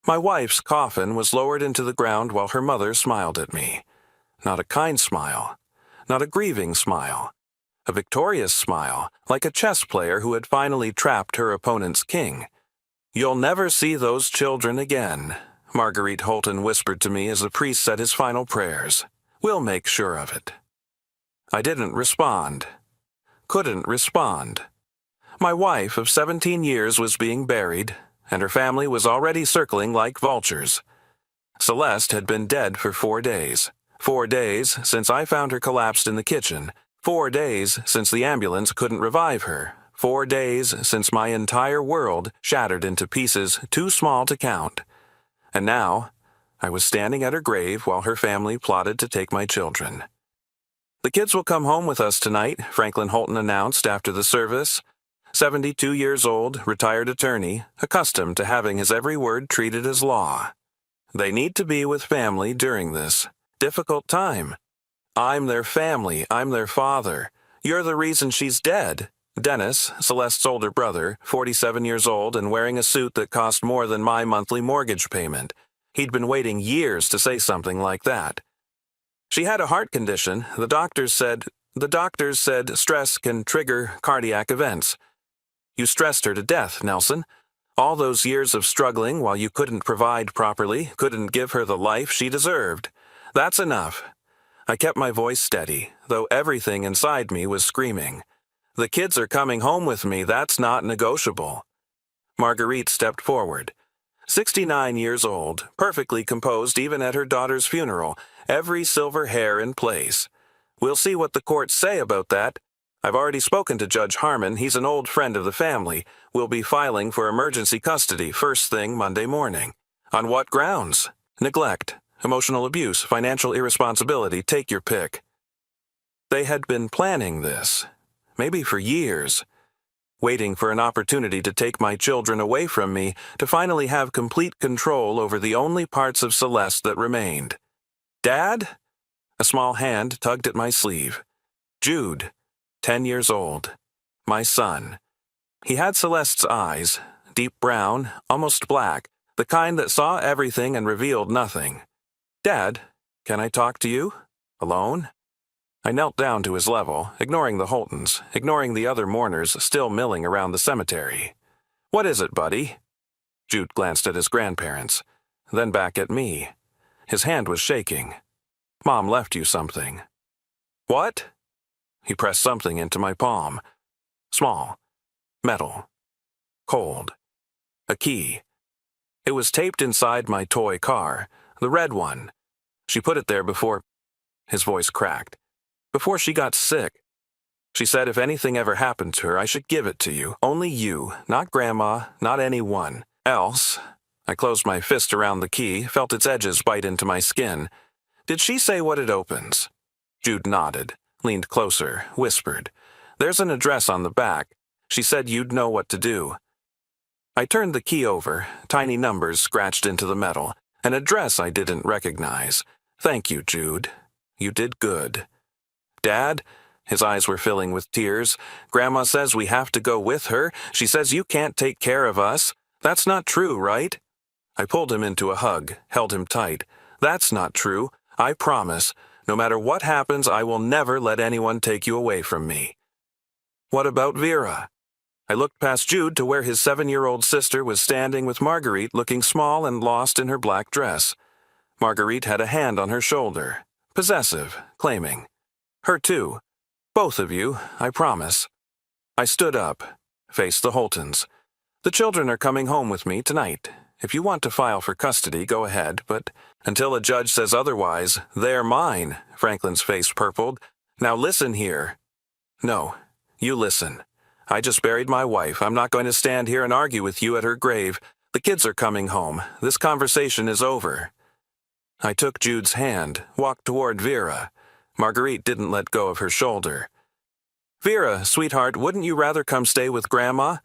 My wife's coffin was lowered into the ground while her mother smiled at me. Not a kind smile, not a grieving smile. A victorious smile, like a chess player who had finally trapped her opponent's king. "You'll never see those children again," Marguerite Holton whispered to me as the priest said his final prayers. "We'll make sure of it." I didn't respond. Couldn't respond. My wife of 17 years was being buried, and her family was already circling like vultures. Celeste had been dead for 4 days. 4 days since I found her collapsed in the kitchen. 4 days since the ambulance couldn't revive her. 4 days since my entire world shattered into pieces too small to count. And now, I was standing at her grave while her family plotted to take my children. "The kids will come home with us tonight," Franklin Holton announced after the service. 72 years old, retired attorney, accustomed to having his every word treated as law. "They need to be with family during this difficult time. I'm their family. I'm their father. You're the reason she's dead." Dennis, Celeste's older brother, 47 years old and wearing a suit that cost more than my monthly mortgage payment. He'd been waiting years to say something like that. "She had a heart condition. The doctors said stress can trigger cardiac events. You stressed her to death, Nelson. All those years of struggling while you couldn't provide properly, couldn't give her the life she deserved. That's enough." I kept my voice steady, though everything inside me was screaming. "The kids are coming home with me. That's not negotiable." Marguerite stepped forward. 69 years old, perfectly composed even at her daughter's funeral, every silver hair in place. "We'll see what the courts say about that. I've already spoken to Judge Harmon. He's an old friend of the family. We'll be filing for emergency custody first thing Monday morning." "On what grounds?" "Neglect, emotional abuse, financial irresponsibility, take your pick." They had been planning this, maybe for years, waiting for an opportunity to take my children away from me, to finally have complete control over the only parts of Celeste that remained. "Dad?" A small hand tugged at my sleeve. Jude, 10 years old. My son. He had Celeste's eyes, deep brown, almost black, the kind that saw everything and revealed nothing. "Dad, can I talk to you? Alone?" I knelt down to his level, ignoring the Holtons, ignoring the other mourners still milling around the cemetery. "What is it, buddy?" Jude glanced at his grandparents, then back at me. His hand was shaking. "Mom left you something." "What?" He pressed something into my palm. Small. Metal. Cold. A key. It was taped inside my toy car, the red one. She put it there before... His voice cracked. "Before she got sick. She said if anything ever happened to her, I should give it to you. Only you, not Grandma, not anyone else." I closed my fist around the key, felt its edges bite into my skin. "Did she say what it opens?" Jude nodded, leaned closer, whispered. "There's an address on the back. She said you'd know what to do." I turned the key over, tiny numbers scratched into the metal, an address I didn't recognize. "Thank you, Jude. You did good." "Dad?" His eyes were filling with tears. "Grandma says we have to go with her. She says you can't take care of us. That's not true, right?" I pulled him into a hug, held him tight. "That's not true. I promise. No matter what happens, I will never let anyone take you away from me." "What about Vera?" I looked past Jude to where his 7-year-old sister was standing with Marguerite, looking small and lost in her black dress. Marguerite had a hand on her shoulder, possessive, claiming. "Her too. Both of you, I promise." I stood up, faced the Holtons. "The children are coming home with me tonight. If you want to file for custody, go ahead, but until a judge says otherwise, they're mine." Franklin's face purpled. "Now listen here." "No, you listen. I just buried my wife. I'm not going to stand here and argue with you at her grave. The kids are coming home. This conversation is over." I took Jude's hand, walked toward Vera. Marguerite didn't let go of her shoulder. "Vera, sweetheart, wouldn't you rather come stay with Grandma?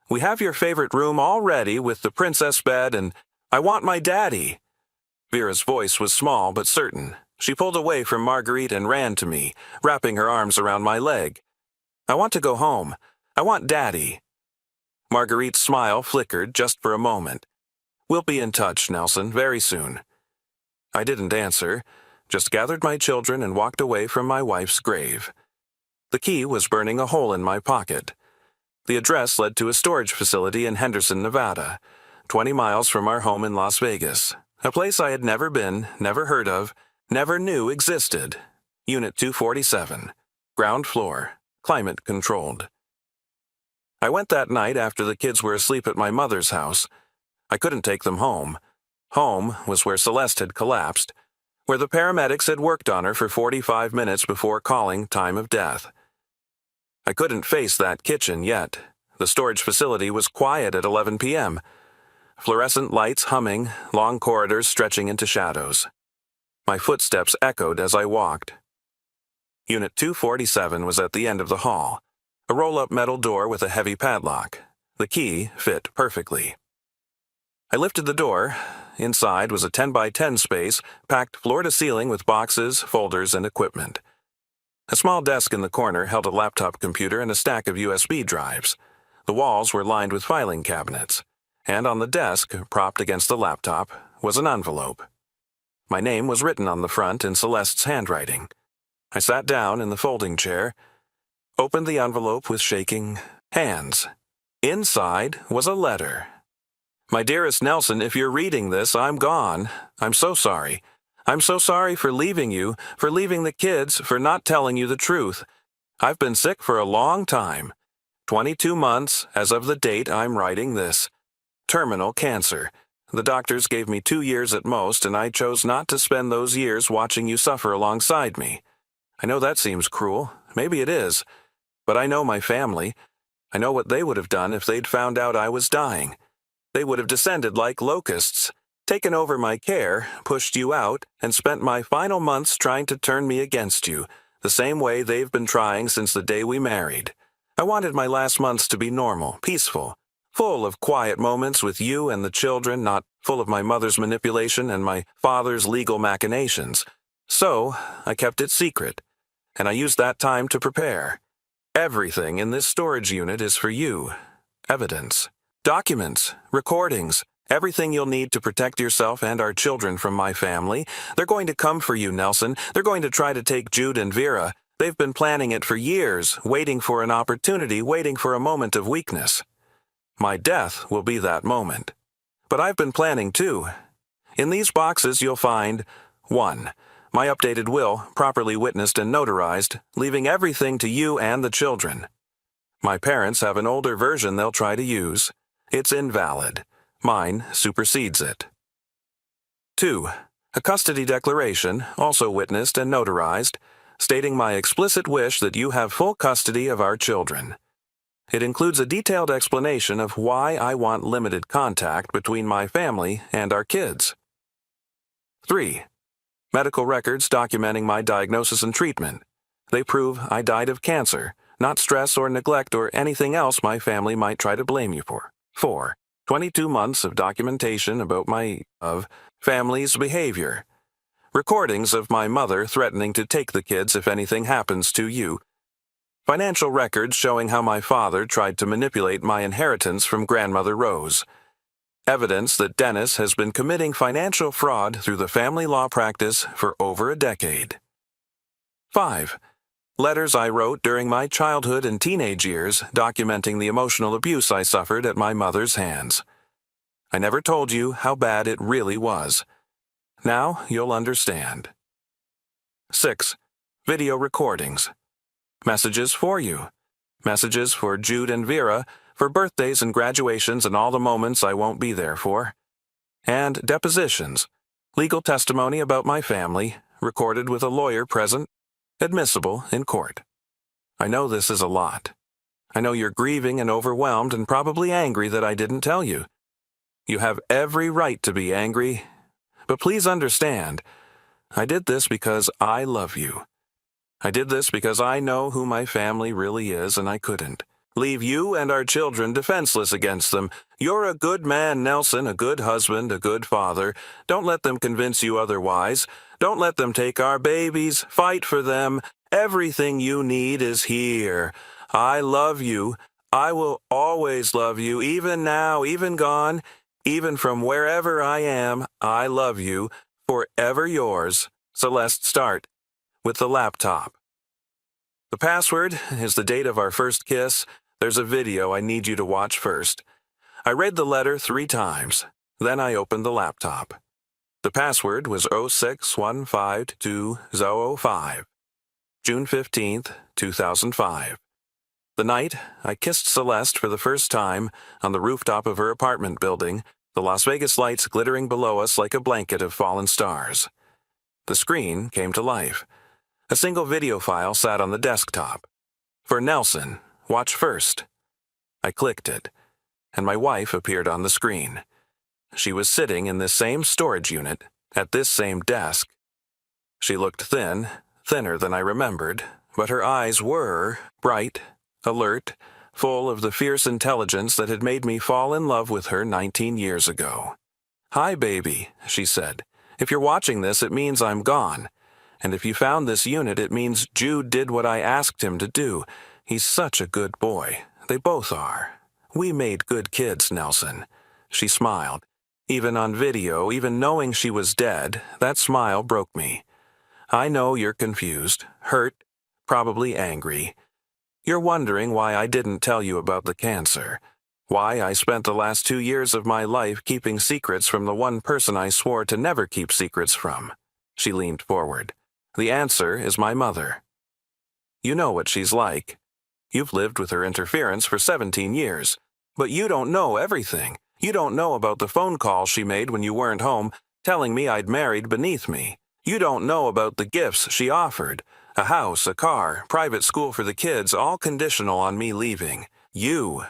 We have your favorite room all ready with the princess bed, and I want my daddy." Vera's voice was small but certain. She pulled away from Marguerite and ran to me, wrapping her arms around my leg. "I want to go home. I want Daddy." Marguerite's smile flickered just for a moment. We'll be in touch, Nelson, very soon. I didn't answer, just gathered my children and walked away from my wife's grave. The key was burning a hole in my pocket. The address led to a storage facility in Henderson, Nevada, 20 miles from our home in Las Vegas, a place I had never been, never heard of, never knew existed. Unit 247, ground floor, climate controlled. I went that night after the kids were asleep at my mother's house. I couldn't take them home. Home was where Celeste had collapsed, where the paramedics had worked on her for 45 minutes before calling time of death. I couldn't face that kitchen yet. The storage facility was quiet at 11 p.m. Fluorescent lights humming, long corridors stretching into shadows. My footsteps echoed as I walked. Unit 247 was at the end of the hall, a roll-up metal door with a heavy padlock. The key fit perfectly. I lifted the door. Inside was a 10 by 10 space, packed floor to ceiling with boxes, folders, and equipment. A small desk in the corner held a laptop computer and a stack of USB drives. The walls were lined with filing cabinets, and on the desk, propped against the laptop, was an envelope. My name was written on the front in Celeste's handwriting. I sat down in the folding chair, opened the envelope with shaking hands. Inside was a letter. My dearest Nelson, if you're reading this, I'm gone. I'm so sorry. I'm so sorry for leaving you, for leaving the kids, for not telling you the truth. I've been sick for a long time. 22 months as of the date I'm writing this. Terminal cancer. The doctors gave me 2 years at most, and I chose not to spend those years watching you suffer alongside me. I know that seems cruel. Maybe it is. But I know my family. I know what they would have done if they'd found out I was dying. They would have descended like locusts, taken over my care, pushed you out, and spent my final months trying to turn me against you, the same way they've been trying since the day we married. I wanted my last months to be normal, peaceful, full of quiet moments with you and the children, not full of my mother's manipulation and my father's legal machinations. So, I kept it secret, and I used that time to prepare. Everything in this storage unit is for you. Evidence, documents, recordings, everything you'll need to protect yourself and our children from my family. They're going to come for you, Nelson. They're going to try to take Jude and Vera. They've been planning it for years, waiting for an opportunity, waiting for a moment of weakness. My death will be that moment. But I've been planning too. In these boxes you'll find 1. My updated will, properly witnessed and notarized, leaving everything to you and the children. My parents have an older version they'll try to use. It's invalid. Mine supersedes it. 2. A custody declaration, also witnessed and notarized, stating my explicit wish that you have full custody of our children. It includes a detailed explanation of why I want limited contact between my family and our kids. 3. Medical records documenting my diagnosis and treatment. They prove I died of cancer, not stress or neglect or anything else my family might try to blame you for. 4. 22 months of documentation about my family's behavior. Recordings of my mother threatening to take the kids if anything happens to you. Financial records showing how my father tried to manipulate my inheritance from grandmother Rose. Evidence that Dennis has been committing financial fraud through the family law practice for over a decade. 5. Letters I wrote during my childhood and teenage years documenting the emotional abuse I suffered at my mother's hands. I never told you how bad it really was. Now you'll understand. 6. Video recordings. Messages for you. Messages for Jude and Vera, for birthdays and graduations and all the moments I won't be there for. And depositions. Legal testimony about my family, recorded with a lawyer present, admissible in court. I know this is a lot. I know you're grieving and overwhelmed and probably angry that I didn't tell you. You have every right to be angry, but please understand, I did this because I love you. I did this because I know who my family really is, and I couldn't leave you and our children defenseless against them. You're a good man, Nelson, a good husband, a good father. Don't let them convince you otherwise. Don't let them take our babies. Fight for them. Everything you need is here. I love you. I will always love you, even now, even gone, Even from wherever I am, I love you. Forever yours, Celeste. Start with the laptop. The password is the date of our first kiss. There's a video I need you to watch first. I read the letter 3 times. Then I opened the laptop. The password was 0615205. June 15th, 2005. The night I kissed Celeste for the first time on the rooftop of her apartment building, the Las Vegas lights glittering below us like a blanket of fallen stars. The screen came to life. A single video file sat on the desktop. For Nelson, watch first. I clicked it, and my wife appeared on the screen. She was sitting in this same storage unit, at this same desk. She looked thin, thinner than I remembered, but her eyes were bright, alert, full of the fierce intelligence that had made me fall in love with her 19 years ago. "Hi, baby," she said. "If you're watching this, it means I'm gone. And if you found this unit, it means Jude did what I asked him to do. He's such a good boy. They both are. We made good kids, Nelson." She smiled. Even on video, even knowing she was dead, that smile broke me. "I know you're confused, hurt, probably angry. You're wondering why I didn't tell you about the cancer. Why I spent the last 2 years of my life keeping secrets from the one person I swore to never keep secrets from." She leaned forward. "The answer is my mother. You know what she's like. You've lived with her interference for 17 years. But you don't know everything. You don't know about the phone calls she made when you weren't home, telling me I'd married beneath me. You don't know about the gifts she offered. A house, a car, private school for the kids, all conditional on me leaving. You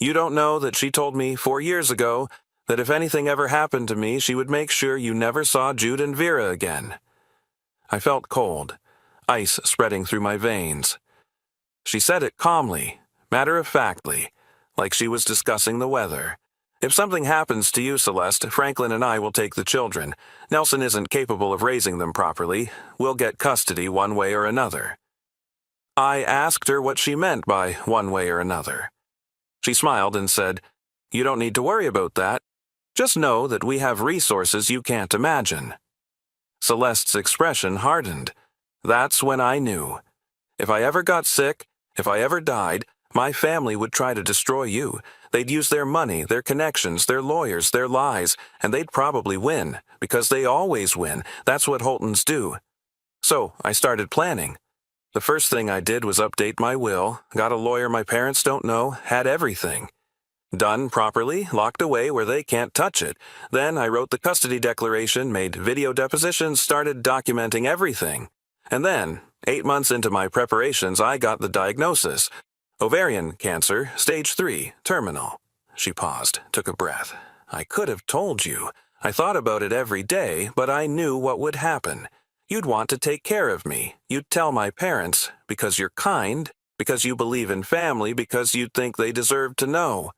don't know that she told me 4 years ago that if anything ever happened to me, she would make sure you never saw Jude and Vera again." I felt cold, ice spreading through my veins. She said it calmly, matter-of-factly, like she was discussing the weather. "If something happens to you, Celeste, Franklin and I will take the children. Nelson isn't capable of raising them properly. We'll get custody one way or another." I asked her what she meant by one way or another. She smiled and said, "You don't need to worry about that. Just know that we have resources you can't imagine." Celeste's expression hardened. That's when I knew. If I ever got sick, if I ever died, my family would try to destroy you. They'd use their money, their connections, their lawyers, their lies, and they'd probably win, because they always win. That's what Holtons do. So I started planning. The first thing I did was update my will, got a lawyer my parents don't know, had everything. Done properly, locked away where they can't touch it. Then I wrote the custody declaration, made video depositions, started documenting everything. And then, 8 months into my preparations, I got the diagnosis. Ovarian cancer, stage 3, terminal. She paused, took a breath. "I could have told you. I thought about it every day, but I knew what would happen. You'd want to take care of me. You'd tell my parents, because you're kind, because you believe in family, because you'd think they deserve to know.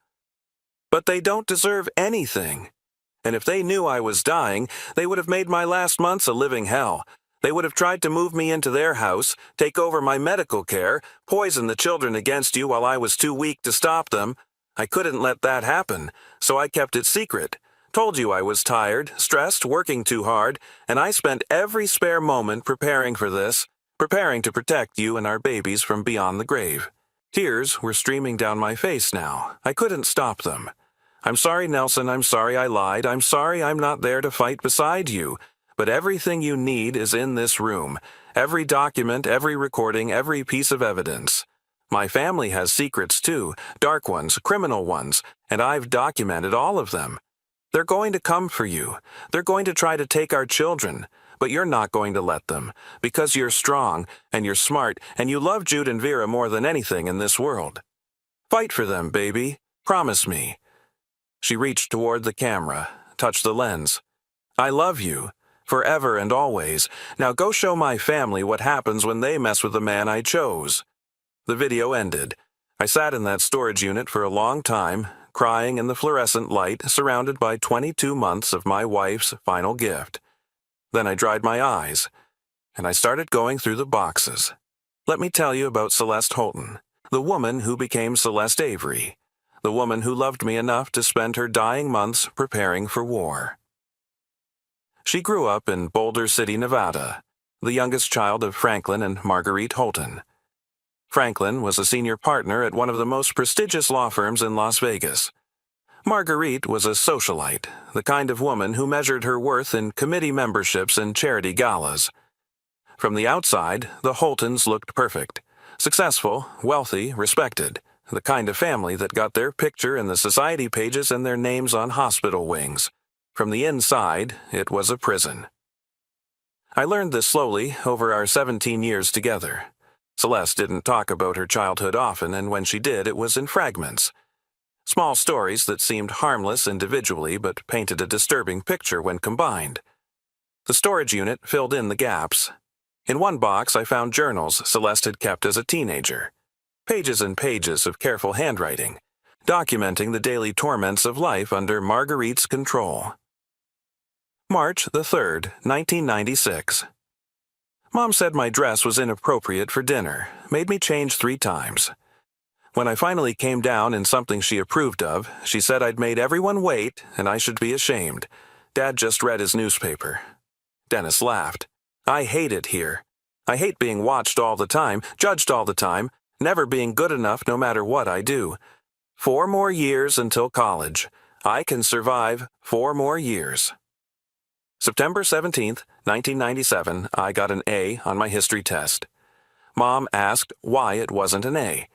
But they don't deserve anything. And if they knew I was dying, they would have made my last months a living hell. They would have tried to move me into their house, take over my medical care, poison the children against you while I was too weak to stop them. I couldn't let that happen, so I kept it secret. Told you I was tired, stressed, working too hard, and I spent every spare moment preparing for this, preparing to protect you and our babies from beyond the grave." Tears were streaming down my face now. I couldn't stop them. "I'm sorry, Nelson. I'm sorry I lied. I'm sorry I'm not there to fight beside you. But everything you need is in this room. Every document, every recording, every piece of evidence. My family has secrets too, dark ones, criminal ones, and I've documented all of them. They're going to come for you. They're going to try to take our children. But you're not going to let them, because you're strong, and you're smart, and you love Jude and Vera more than anything in this world. Fight for them, baby. Promise me." She reached toward the camera, touched the lens. "I love you, forever and always. Now go show my family what happens when they mess with the man I chose." The video ended. I sat in that storage unit for a long time, crying in the fluorescent light, surrounded by 22 months of my wife's final gift. Then I dried my eyes, and I started going through the boxes. Let me tell you about Celeste Holton, the woman who became Celeste Avery, the woman who loved me enough to spend her dying months preparing for war. She grew up in Boulder City, Nevada, the youngest child of Franklin and Marguerite Holton. Franklin was a senior partner at one of the most prestigious law firms in Las Vegas. Marguerite was a socialite, the kind of woman who measured her worth in committee memberships and charity galas. From the outside, the Holtons looked perfect. Successful, wealthy, respected, the kind of family that got their picture in the society pages and their names on hospital wings. From the inside, it was a prison. I learned this slowly over our 17 years together. Celeste didn't talk about her childhood often, and when she did, it was in fragments. Small stories that seemed harmless individually but painted a disturbing picture when combined. The storage unit filled in the gaps. In one box I found journals Celeste had kept as a teenager. Pages and pages of careful handwriting, documenting the daily torments of life under Marguerite's control. March the 3rd, 1996. Mom said my dress was inappropriate for dinner, made me change 3 times. When I finally came down in something she approved of, she said I'd made everyone wait and I should be ashamed. Dad just read his newspaper. Dennis laughed. I hate it here. I hate being watched all the time, judged all the time, never being good enough no matter what I do. 4 more years until college. I can survive 4 more years. September 17th, 1997, I got an A on my history test. Mom asked why it wasn't an A.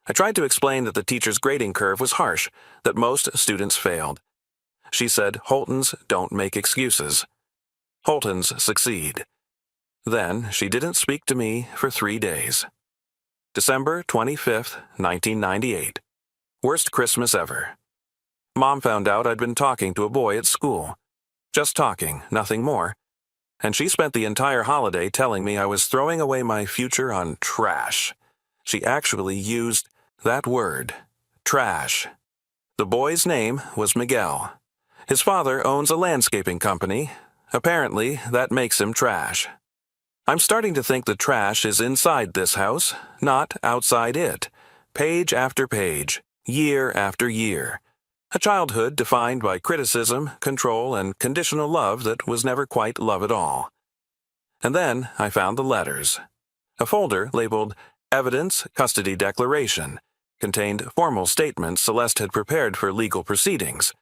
I tried to explain that the teacher's grading curve was harsh, that most students failed. She said Holtons don't make excuses. Holtons succeed. Then she didn't speak to me for 3 days. December 25th, 1998. Worst Christmas ever. Mom found out I'd been talking to a boy at school. Just talking, nothing more. And she spent the entire holiday telling me I was throwing away my future on trash. She actually used that word, trash. The boy's name was Miguel. His father owns a landscaping company. Apparently, that makes him trash. I'm starting to think the trash is inside this house, not outside it. Page after page, year after year. A childhood defined by criticism, control, and conditional love that was never quite love at all. And then I found the letters. A folder labeled Evidence Custody Declaration contained formal statements Celeste had prepared for legal proceedings,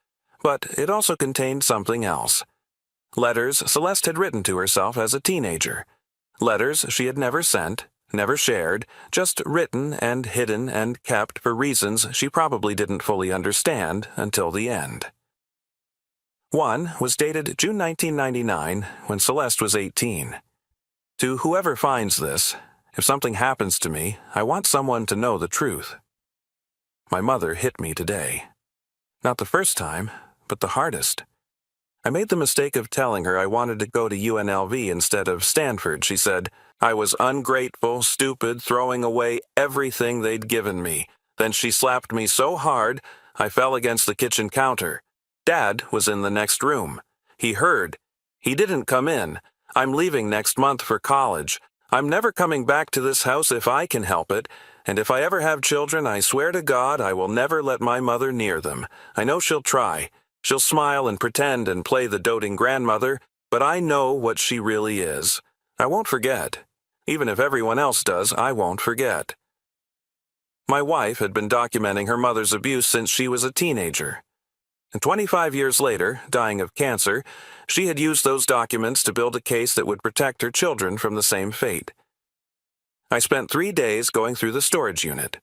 but it also contained something else. Letters Celeste had written to herself as a teenager. Letters she had never sent, never shared, just written and hidden and kept for reasons she probably didn't fully understand until the end. One was dated June 1999, when Celeste was 18. To whoever finds this, if something happens to me, I want someone to know the truth. My mother hit me today. Not the first time, but the hardest. I made the mistake of telling her I wanted to go to UNLV instead of Stanford. She said I was ungrateful, stupid, throwing away everything they'd given me. Then she slapped me so hard, I fell against the kitchen counter. Dad was in the next room. He heard. He didn't come in. I'm leaving next month for college. I'm never coming back to this house if I can help it, and if I ever have children, I swear to God I will never let my mother near them. I know she'll try. She'll smile and pretend and play the doting grandmother, but I know what she really is. I won't forget. Even if everyone else does, I won't forget. My wife had been documenting her mother's abuse since she was a teenager. And 25 years later, dying of cancer, she had used those documents to build a case that would protect her children from the same fate. I spent 3 days going through the storage unit.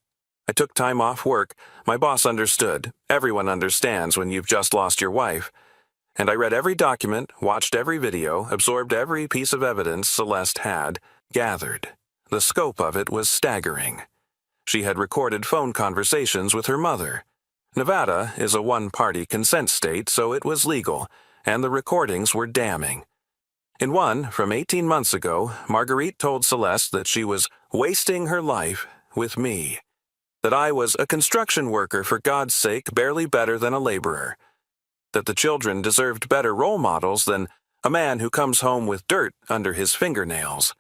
I took time off work. My boss understood. Everyone understands when you've just lost your wife. And I read every document, watched every video, absorbed every piece of evidence Celeste had gathered. The scope of it was staggering. She had recorded phone conversations with her mother. Nevada is a one-party consent state, so it was legal, and the recordings were damning. In one, from 18 months ago, Marguerite told Celeste that she was wasting her life with me. That I was a construction worker, for God's sake, barely better than a laborer. That the children deserved better role models than a man who comes home with dirt under his fingernails.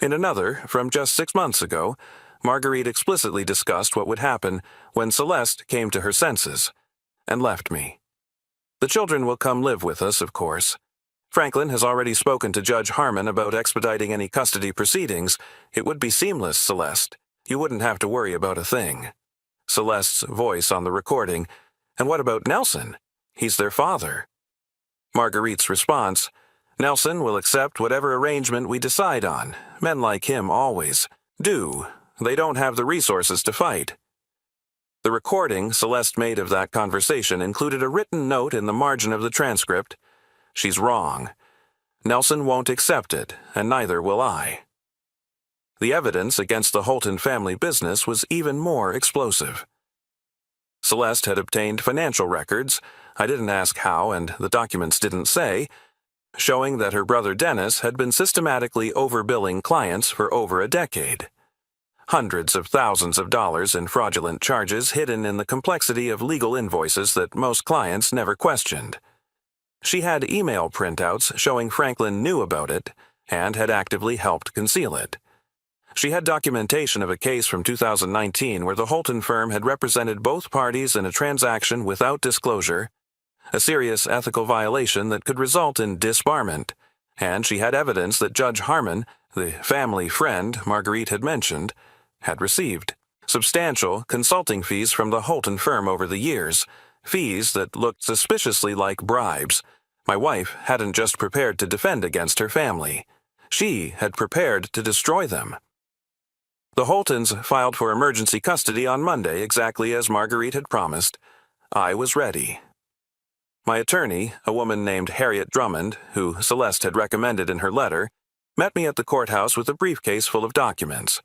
In another, from just 6 months ago, Marguerite explicitly discussed what would happen when Celeste came to her senses and left me. The children will come live with us, of course. Franklin has already spoken to Judge Harmon about expediting any custody proceedings. It would be seamless, Celeste. You wouldn't have to worry about a thing. Celeste's voice on the recording. And what about Nelson? He's their father. Marguerite's response. Nelson will accept whatever arrangement we decide on. Men like him always do. They don't have the resources to fight. The recording Celeste made of that conversation included a written note in the margin of the transcript. She's wrong. Nelson won't accept it, and neither will I. The evidence against the Holton family business was even more explosive. Celeste had obtained financial records, I didn't ask how and the documents didn't say, showing that her brother Dennis had been systematically overbilling clients for over a decade. Hundreds of thousands of dollars in fraudulent charges hidden in the complexity of legal invoices that most clients never questioned. She had email printouts showing Franklin knew about it and had actively helped conceal it. She had documentation of a case from 2019 where the Holton firm had represented both parties in a transaction without disclosure, a serious ethical violation that could result in disbarment, and she had evidence that Judge Harmon, the family friend Marguerite had mentioned, had received substantial consulting fees from the Holton firm over the years, fees that looked suspiciously like bribes. My wife hadn't just prepared to defend against her family. She had prepared to destroy them. The Holtons filed for emergency custody on Monday exactly as Marguerite had promised. I was ready. My attorney, a woman named Harriet Drummond, who Celeste had recommended in her letter, met me at the courthouse with a briefcase full of documents.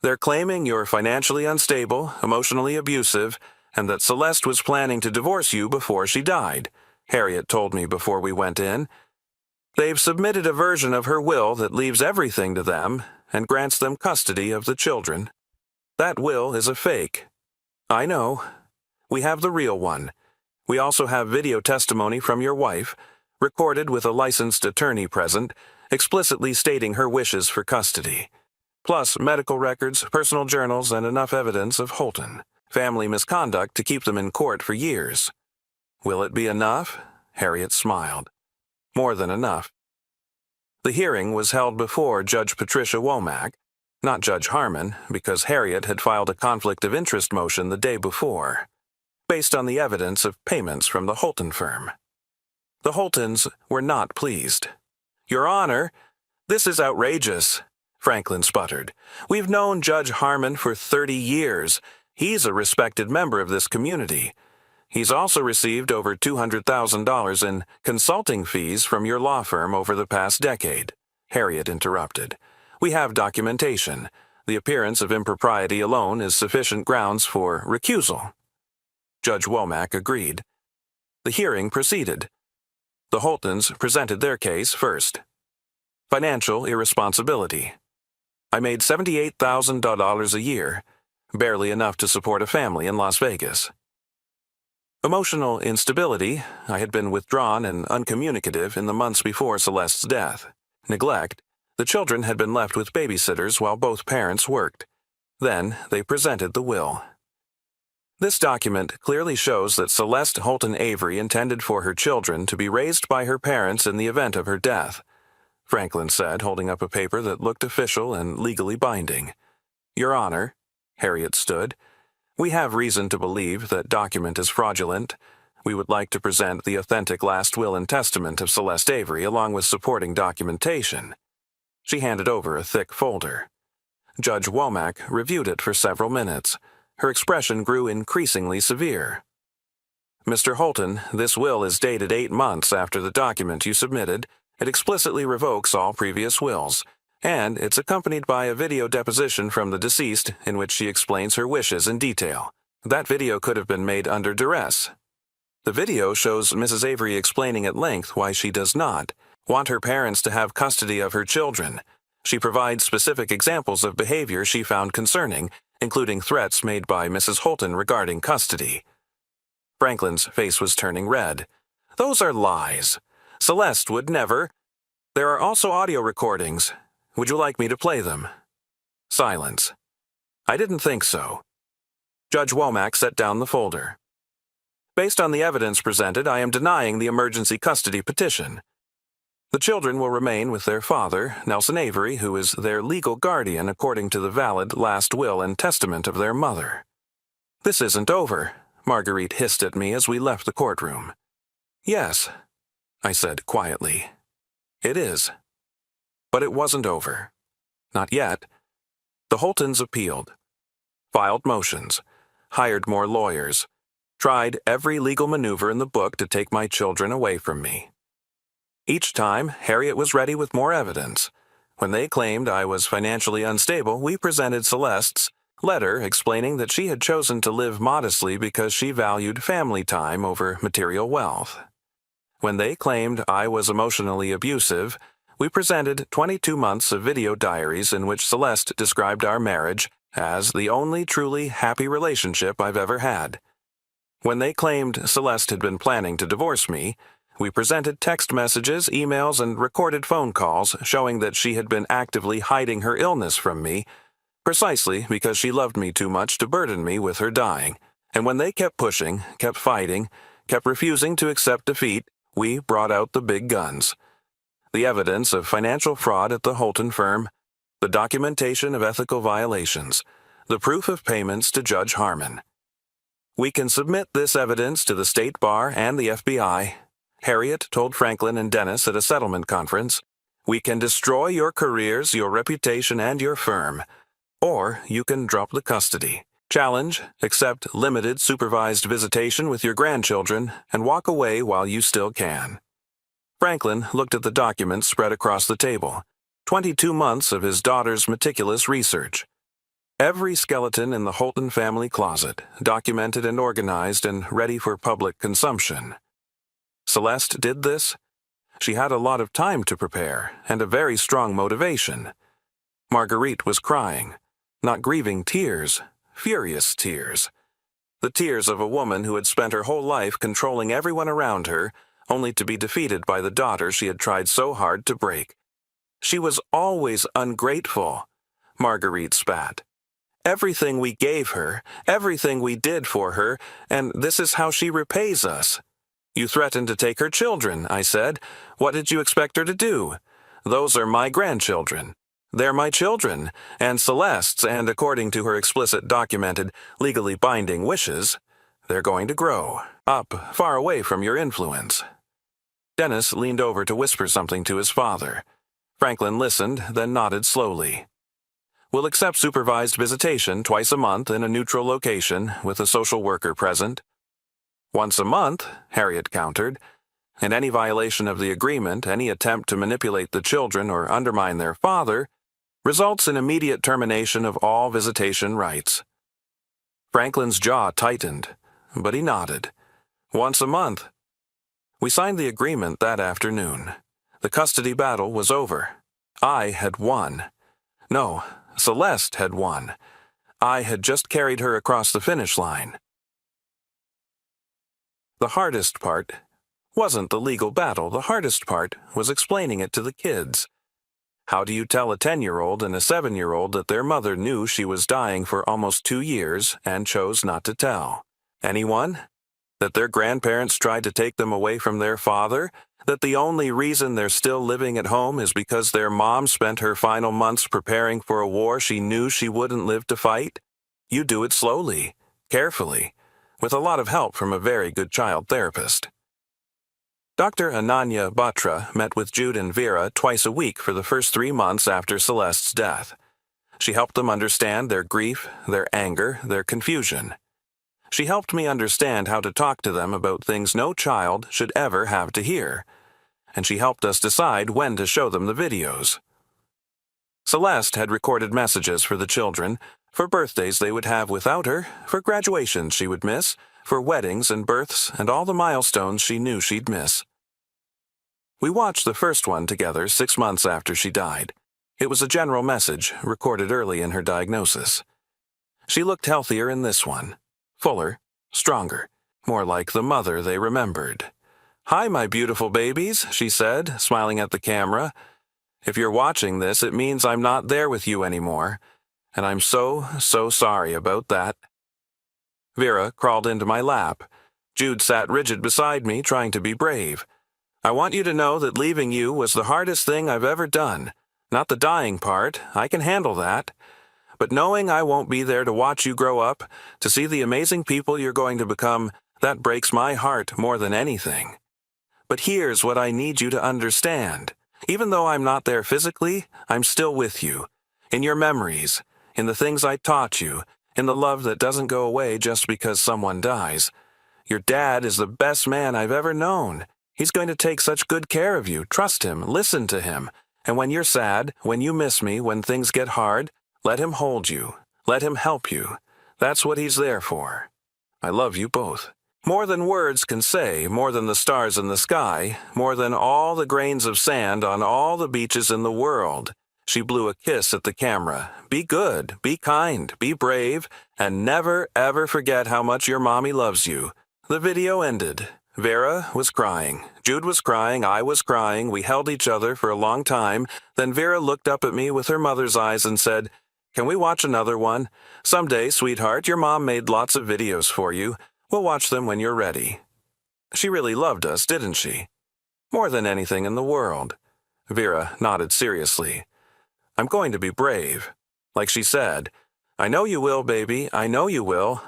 They're claiming you're financially unstable, emotionally abusive, and that Celeste was planning to divorce you before she died, Harriet told me before we went in. They've submitted a version of her will that leaves everything to them and grants them custody of the children. That will is a fake. I know. We have the real one. We also have video testimony from your wife, recorded with a licensed attorney present, explicitly stating her wishes for custody. Plus medical records, personal journals, and enough evidence of Holton family misconduct to keep them in court for years. Will it be enough? Harriet smiled. More than enough. The hearing was held before Judge Patricia Womack, not Judge Harmon, because Harriet had filed a conflict of interest motion the day before, based on the evidence of payments from the Holton firm. The Holtons were not pleased. Your Honor, this is outrageous, Franklin sputtered. We've known Judge Harmon for 30 years. He's a respected member of this community. He's also received over $200,000 in consulting fees from your law firm over the past decade. Harriet interrupted. We have documentation. The appearance of impropriety alone is sufficient grounds for recusal. Judge Womack agreed. The hearing proceeded. The Holtons presented their case first. Financial irresponsibility. I made $78,000 a year, barely enough to support a family in Las Vegas. Emotional instability. I had been withdrawn and uncommunicative in the months before Celeste's death. Neglect. The children had been left with babysitters while both parents worked. Then they presented the will. This document clearly shows that Celeste Holton Avery intended for her children to be raised by her parents in the event of her death, Franklin said, holding up a paper that looked official and legally binding. Your Honor, Harriet stood. We have reason to believe that document is fraudulent. We would like to present the authentic last will and testament of Celeste Avery along with supporting documentation. She handed over a thick folder. Judge Womack reviewed it for several minutes. Her expression grew increasingly severe. Mr. Holton, this will is dated 8 months after the document you submitted. It explicitly revokes all previous wills, and it's accompanied by a video deposition from the deceased in which she explains her wishes in detail. That video could have been made under duress. The video shows Mrs. Avery explaining at length why she does not want her parents to have custody of her children. She provides specific examples of behavior she found concerning, including threats made by Mrs. Holton regarding custody. Franklin's face was turning red. Those are lies. Celeste would never. There are also audio recordings. Would you like me to play them? Silence. I didn't think so. Judge Womack set down the folder. Based on the evidence presented, I am denying the emergency custody petition. The children will remain with their father, Nelson Avery, who is their legal guardian according to the valid last will and testament of their mother. This isn't over, Marguerite hissed at me as we left the courtroom. Yes, I said quietly. It is. But it wasn't over. Not yet. The Holtons appealed, filed motions, hired more lawyers, tried every legal maneuver in the book to take my children away from me. Each time, Harriet was ready with more evidence. When they claimed I was financially unstable, we presented Celeste's letter explaining that she had chosen to live modestly because she valued family time over material wealth. When they claimed I was emotionally abusive, we presented 22 months of video diaries in which Celeste described our marriage as the only truly happy relationship I've ever had. When they claimed Celeste had been planning to divorce me, we presented text messages, emails, and recorded phone calls showing that she had been actively hiding her illness from me, precisely because she loved me too much to burden me with her dying. And when they kept pushing, kept fighting, kept refusing to accept defeat, we brought out the big guns. The evidence of financial fraud at the Holton firm, the documentation of ethical violations, the proof of payments to Judge Harmon. We can submit this evidence to the State Bar and the FBI. Harriet told Franklin and Dennis at a settlement conference, "We can destroy your careers, your reputation, and your firm. Or you can drop the custody, challenge, accept limited supervised visitation with your grandchildren, and walk away while you still can." Franklin looked at the documents spread across the table, 22 months of his daughter's meticulous research. Every skeleton in the Holton family closet, documented and organized and ready for public consumption. Celeste did this. She had a lot of time to prepare and a very strong motivation. Marguerite was crying, not grieving tears, furious tears. The tears of a woman who had spent her whole life controlling everyone around her, only to be defeated by the daughter she had tried so hard to break. She was always ungrateful, Marguerite spat. Everything we gave her, everything we did for her, and this is how she repays us. You threatened to take her children, I said. What did you expect her to do? Those are my grandchildren. They're my children, and Celeste's, and according to her explicit documented, legally binding wishes, they're going to grow, up, far away from your influence. Dennis leaned over to whisper something to his father. Franklin listened, then nodded slowly. We'll accept supervised visitation twice a month in a neutral location with a social worker present. Once a month, Harriet countered, and any violation of the agreement, any attempt to manipulate the children or undermine their father, results in immediate termination of all visitation rights. Franklin's jaw tightened, but he nodded. Once a month. We signed the agreement that afternoon. The custody battle was over. I had won. No, Celeste had won. I had just carried her across the finish line. The hardest part wasn't the legal battle. The hardest part was explaining it to the kids. How do you tell a 10-year-old and a 7-year-old that their mother knew she was dying for almost 2 years and chose not to tell? Anyone? That their grandparents tried to take them away from their father? That the only reason they're still living at home is because their mom spent her final months preparing for a war she knew she wouldn't live to fight? You do it slowly, carefully, with a lot of help from a very good child therapist. Dr. Ananya Batra met with Jude and Vera twice a week for the first 3 months after Celeste's death. She helped them understand their grief, their anger, their confusion. She helped me understand how to talk to them about things no child should ever have to hear, and she helped us decide when to show them the videos. Celeste had recorded messages for the children, for birthdays they would have without her, for graduations she would miss, for weddings and births and all the milestones she knew she'd miss. We watched the first one together 6 months after she died. It was a general message, recorded early in her diagnosis. She looked healthier in this one, fuller, stronger, more like the mother they remembered. "Hi, my beautiful babies," she said, smiling at the camera. "If you're watching this, it means I'm not there with you anymore. and I'm so sorry about that." Vera crawled into my lap. Jude sat rigid beside me, trying to be brave. "I want you to know that leaving you was the hardest thing I've ever done. Not the dying part, I can handle that. But knowing I won't be there to watch you grow up, to see the amazing people you're going to become, that breaks my heart more than anything. But here's what I need you to understand. Even though I'm not there physically, I'm still with you. In your memories, in the things I taught you, in the love that doesn't go away just because someone dies. Your dad is the best man I've ever known. He's going to take such good care of you. Trust him, listen to him. And when you're sad, when you miss me, when things get hard, let him hold you. Let him help you. That's what he's there for. I love you both. More than words can say, more than the stars in the sky, more than all the grains of sand on all the beaches in the world." She blew a kiss at the camera. "Be good, be kind, be brave, and never, ever forget how much your mommy loves you." The video ended. Vera was crying. Jude was crying. I was crying. We held each other for a long time. Then Vera looked up at me with her mother's eyes and said, "Can we watch another one? Someday, sweetheart, your mom made lots of videos for you. We'll watch them when you're ready." She really loved us, didn't she? More than anything in the world. Vera nodded seriously. "I'm going to be brave." Like she said, "I know you will, baby. I know you will."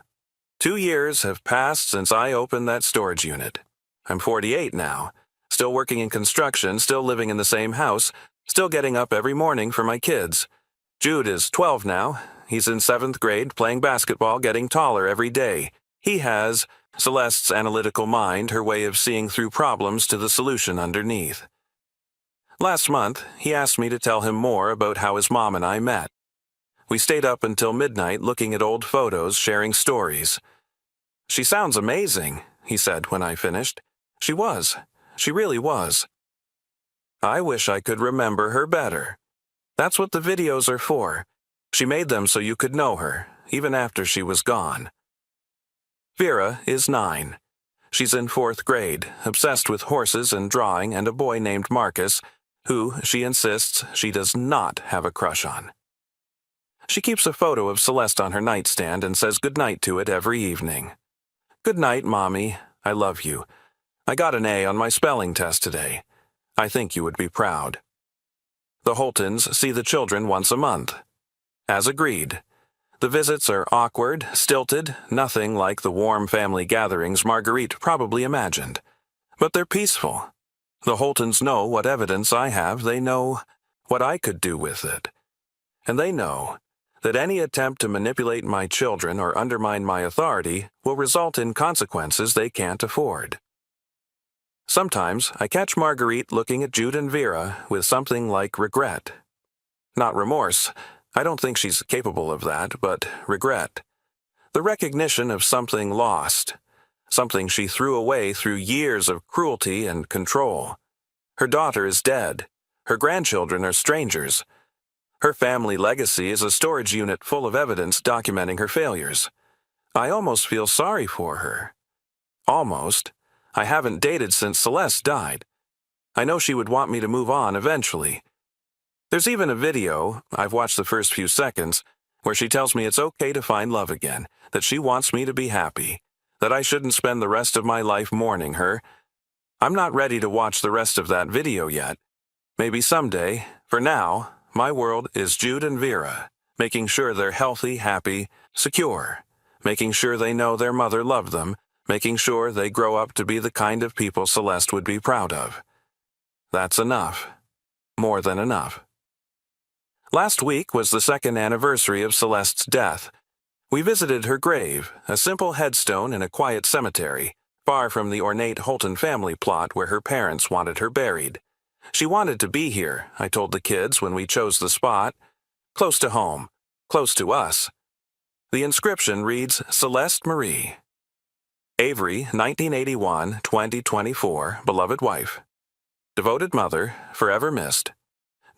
2 years have passed since I opened that storage unit. I'm 48 now, still working in construction, still living in the same house, still getting up every morning for my kids. Jude is 12 now. He's in 7th grade, playing basketball, getting taller every day. He has Celeste's analytical mind, her way of seeing through problems to the solution underneath. Last month, he asked me to tell him more about how his mom and I met. We stayed up until midnight looking at old photos, sharing stories. "She sounds amazing," he said when I finished. She was. She really was. I wish I could remember her better. That's what the videos are for. She made them so you could know her, even after she was gone. Vera is 9. She's in 4th grade, obsessed with horses and drawing and a boy named Marcus, who, she insists, she does not have a crush on. She keeps a photo of Celeste on her nightstand and says goodnight to it every evening. "Good night, Mommy. I love you. I got an A on my spelling test today. I think you would be proud." The Holtons see the children once a month. As agreed. The visits are awkward, stilted, nothing like the warm family gatherings Marguerite probably imagined. But they're peaceful. The Holtons know what evidence I have. They know what I could do with it. And they know that any attempt to manipulate my children or undermine my authority will result in consequences they can't afford. Sometimes I catch Marguerite looking at Jude and Vera with something like regret. Not remorse. I don't think she's capable of that, but regret. The recognition of something lost, something she threw away through years of cruelty and control. Her daughter is dead. Her grandchildren are strangers. Her family legacy is a storage unit full of evidence documenting her failures. I almost feel sorry for her. Almost. I haven't dated since Celeste died. I know she would want me to move on eventually. There's even a video, I've watched the first few seconds, where she tells me it's okay to find love again, that she wants me to be happy, that I shouldn't spend the rest of my life mourning her. I'm not ready to watch the rest of that video yet. Maybe someday. For now, my world is Jude and Vera, making sure they're healthy, happy, secure, making sure they know their mother loved them, making sure they grow up to be the kind of people Celeste would be proud of. That's enough. More than enough. Last week was the 2nd anniversary of Celeste's death. We visited her grave, a simple headstone in a quiet cemetery, far from the ornate Holton family plot where her parents wanted her buried. She wanted to be here, I told the kids when we chose the spot. Close to home, close to us. The inscription reads, Celeste Marie. Avery, 1981-2024, beloved wife. Devoted mother, forever missed.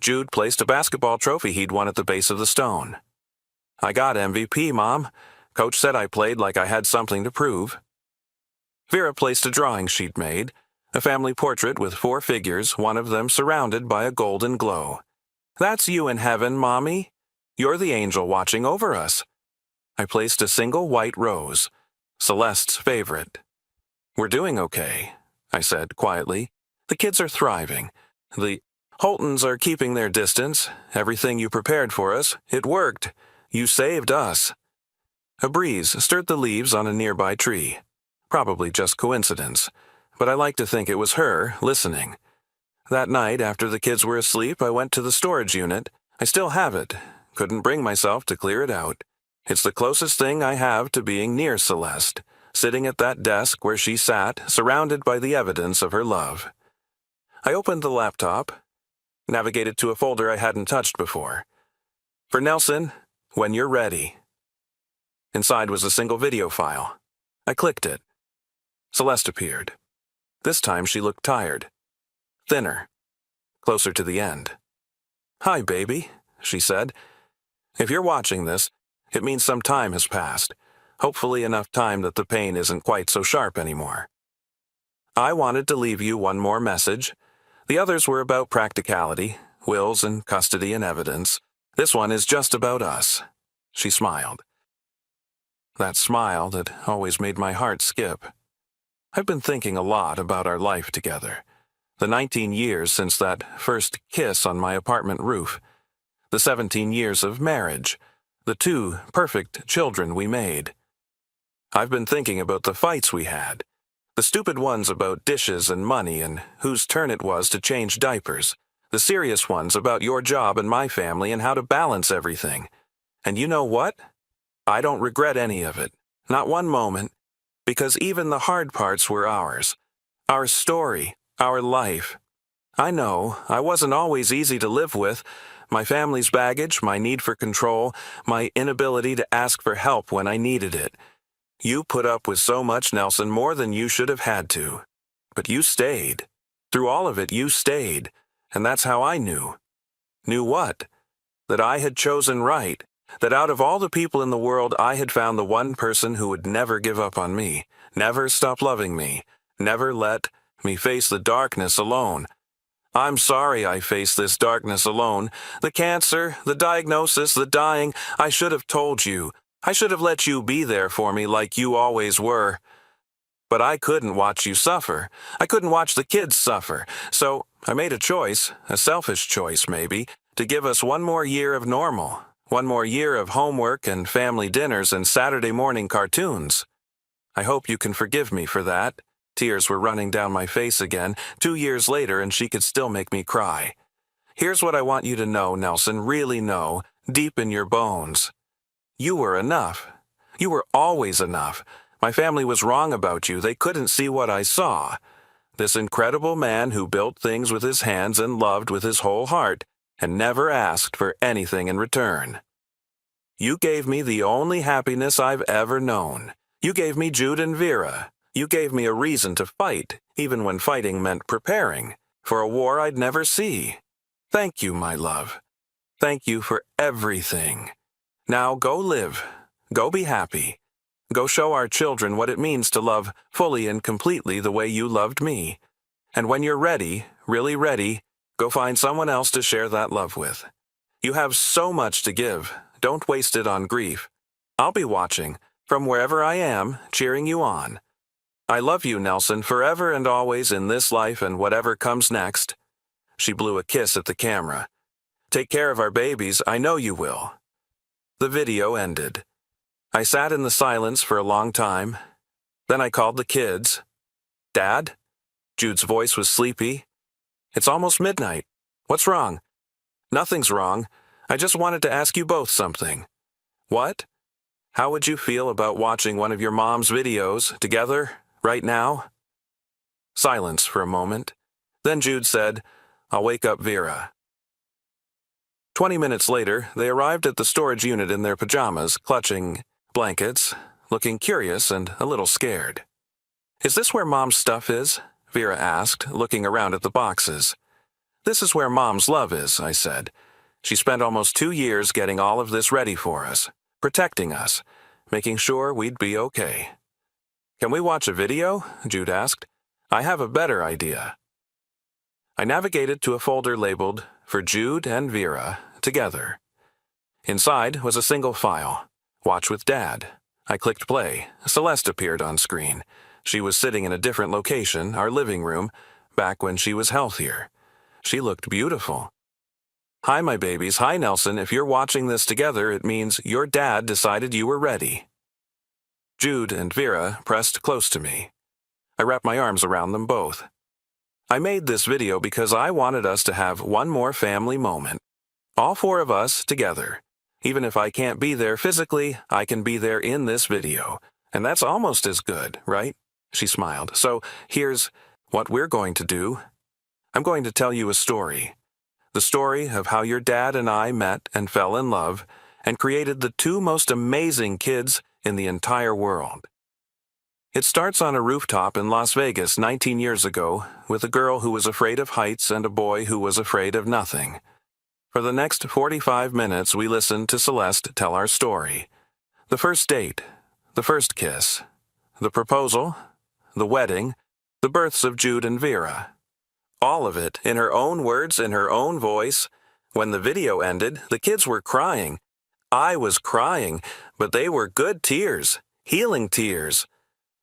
Jude placed a basketball trophy he'd won at the base of the stone. I got MVP, Mom. Coach said I played like I had something to prove. Vera placed a drawing she'd made, a family portrait with 4 figures, one of them surrounded by a golden glow. That's you in heaven, Mommy. You're the angel watching over us. I placed a single white rose, Celeste's favorite. We're doing okay, I said quietly. The kids are thriving. The Holtons are keeping their distance. Everything you prepared for us, it worked. You saved us. A breeze stirred the leaves on a nearby tree. Probably just coincidence, but I like to think it was her listening. That night, after the kids were asleep, I went to the storage unit. I still have it. Couldn't bring myself to clear it out. It's the closest thing I have to being near Celeste, sitting at that desk where she sat, surrounded by the evidence of her love. I opened the laptop, navigated to a folder I hadn't touched before. For Nelson, when you're ready. Inside was a single video file. I clicked it. Celeste appeared. This time she looked tired. Thinner. Closer to the end. "Hi, baby," she said. "If you're watching this, it means some time has passed. Hopefully enough time that the pain isn't quite so sharp anymore. I wanted to leave you one more message. The others were about practicality, wills and custody and evidence. This one is just about us." She smiled. That smile that always made my heart skip. I've been thinking a lot about our life together. The 19 years since that first kiss on my apartment roof. The 17 years of marriage. The 2 perfect children we made. I've been thinking about the fights we had. The stupid ones about dishes and money and whose turn it was to change diapers. The serious ones about your job and my family and how to balance everything. And you know what? I don't regret any of it. Not one moment. Because even the hard parts were ours. Our story. Our life. I know, I wasn't always easy to live with. My family's baggage, my need for control, my inability to ask for help when I needed it. You put up with so much, Nelson, more than you should have had to. But you stayed. Through all of it, you stayed. And that's how I knew. Knew what? That I had chosen right. That out of all the people in the world, I had found the one person who would never give up on me, never stop loving me, never let me face the darkness alone. I'm sorry I faced this darkness alone. The cancer, the diagnosis, the dying, I should have told you. I should have let you be there for me like you always were. But I couldn't watch you suffer. I couldn't watch the kids suffer. So I made a choice, a selfish choice maybe, to give us one more year of normal. One more year of homework and family dinners and Saturday morning cartoons. I hope you can forgive me for that. Tears were running down my face again, 2 years later, and she could still make me cry. Here's what I want you to know, Nelson, really know, deep in your bones. You were enough. You were always enough. My family was wrong about you. They couldn't see what I saw. This incredible man who built things with his hands and loved with his whole heart, and never asked for anything in return. You gave me the only happiness I've ever known. You gave me Jude and Vera. You gave me a reason to fight, even when fighting meant preparing, for a war I'd never see. Thank you, my love. Thank you for everything. Now go live. Go be happy. Go show our children what it means to love fully and completely the way you loved me. And when you're ready, really ready, go find someone else to share that love with. You have so much to give. Don't waste it on grief. I'll be watching, from wherever I am, cheering you on. I love you, Nelson, forever and always in this life and whatever comes next. She blew a kiss at the camera. Take care of our babies, I know you will. The video ended. I sat in the silence for a long time. Then I called the kids. Dad? Jude's voice was sleepy. It's almost midnight. What's wrong? Nothing's wrong. I just wanted to ask you both something. What? How would you feel about watching one of your mom's videos together, right now? Silence for a moment. Then Jude said, I'll wake up Vera. 20 minutes later, they arrived at the storage unit in their pajamas, clutching blankets, looking curious and a little scared. Is this where Mom's stuff is? Vera asked, looking around at the boxes. This is where Mom's love is, I said. She spent almost 2 years getting all of this ready for us, protecting us, making sure we'd be okay. Can we watch a video? Jude asked. I have a better idea. I navigated to a folder labeled, For Jude and Vera, Together. Inside was a single file. Watch with Dad. I clicked play. Celeste appeared on screen. She was sitting in a different location, our living room, back when she was healthier. She looked beautiful. Hi, my babies. Hi, Nelson. If you're watching this together, it means your dad decided you were ready. Jude and Vera pressed close to me. I wrapped my arms around them both. I made this video because I wanted us to have one more family moment. All four of us together. Even if I can't be there physically, I can be there in this video. And that's almost as good, right? She smiled. So here's what we're going to do. I'm going to tell you a story. The story of how your dad and I met and fell in love and created the two most amazing kids in the entire world. It starts on a rooftop in Las Vegas 19 years ago with a girl who was afraid of heights and a boy who was afraid of nothing. For the next 45 minutes, we listened to Celeste tell our story. The first date, the first kiss, the proposal, the wedding, the births of Jude and Vera. All of it in her own words, in her own voice. When the video ended, the kids were crying. I was crying, but they were good tears, healing tears.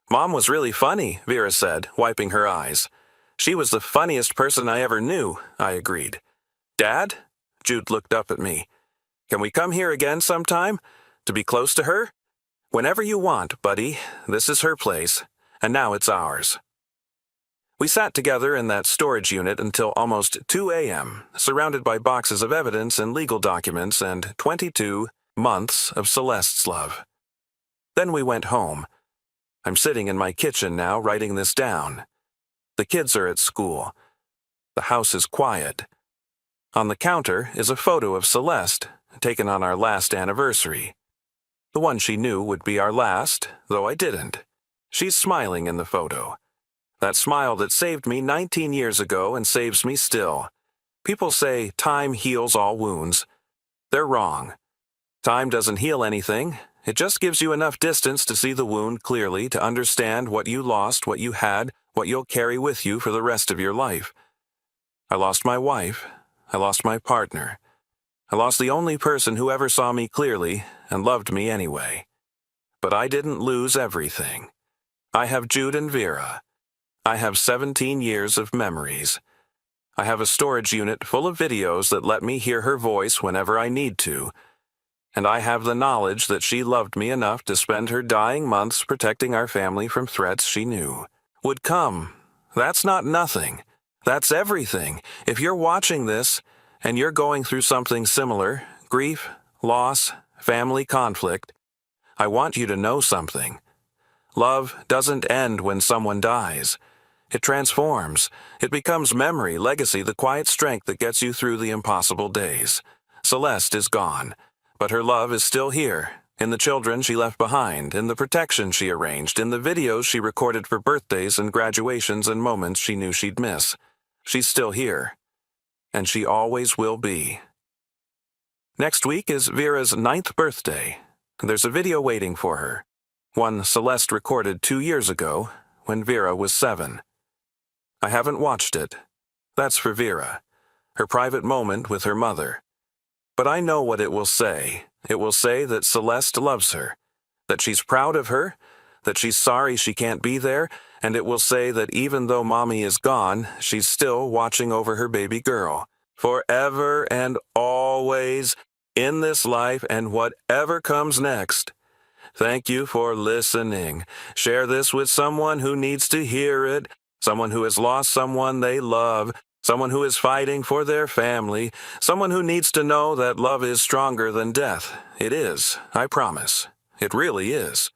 Mom was really funny, Vera said, wiping her eyes. She was the funniest person I ever knew, I agreed. Dad? Jude looked up at me. Can we come here again sometime? To be close to her? Whenever you want, buddy. This is her place, and now it's ours. We sat together in that storage unit until almost 2 a.m., surrounded by boxes of evidence and legal documents and 22 months of Celeste's love. Then we went home. I'm sitting in my kitchen now, writing this down. The kids are at school. The house is quiet. On the counter is a photo of Celeste, taken on our last anniversary. The one she knew would be our last, though I didn't. She's smiling in the photo. That smile that saved me 19 years ago and saves me still. People say time heals all wounds. They're wrong. Time doesn't heal anything. It just gives you enough distance to see the wound clearly, to understand what you lost, what you had, what you'll carry with you for the rest of your life. I lost my wife. I lost my partner. I lost the only person who ever saw me clearly and loved me anyway. But I didn't lose everything. I have Jude and Vera. I have 17 years of memories. I have a storage unit full of videos that let me hear her voice whenever I need to. And I have the knowledge that she loved me enough to spend her dying months protecting our family from threats she knew would come. That's not nothing. That's everything. If you're watching this and you're going through something similar, grief, loss, family conflict, I want you to know something. Love doesn't end when someone dies. It transforms. It becomes memory, legacy, the quiet strength that gets you through the impossible days. Celeste is gone, but her love is still here, in the children she left behind, in the protection she arranged, in the videos she recorded for birthdays and graduations and moments she knew she'd miss. She's still here, and she always will be. Next week is Vera's 9th birthday. There's a video waiting for her, one Celeste recorded 2 years ago when Vera was 7. I haven't watched it. That's for Vera, her private moment with her mother. But I know what it will say. It will say that Celeste loves her, that she's proud of her, that she's sorry she can't be there, and it will say that even though Mommy is gone, she's still watching over her baby girl, forever and always, in this life and whatever comes next. Thank you for listening. Share this with someone who needs to hear it, someone who has lost someone they love, someone who is fighting for their family, someone who needs to know that love is stronger than death. It is, I promise. It really is.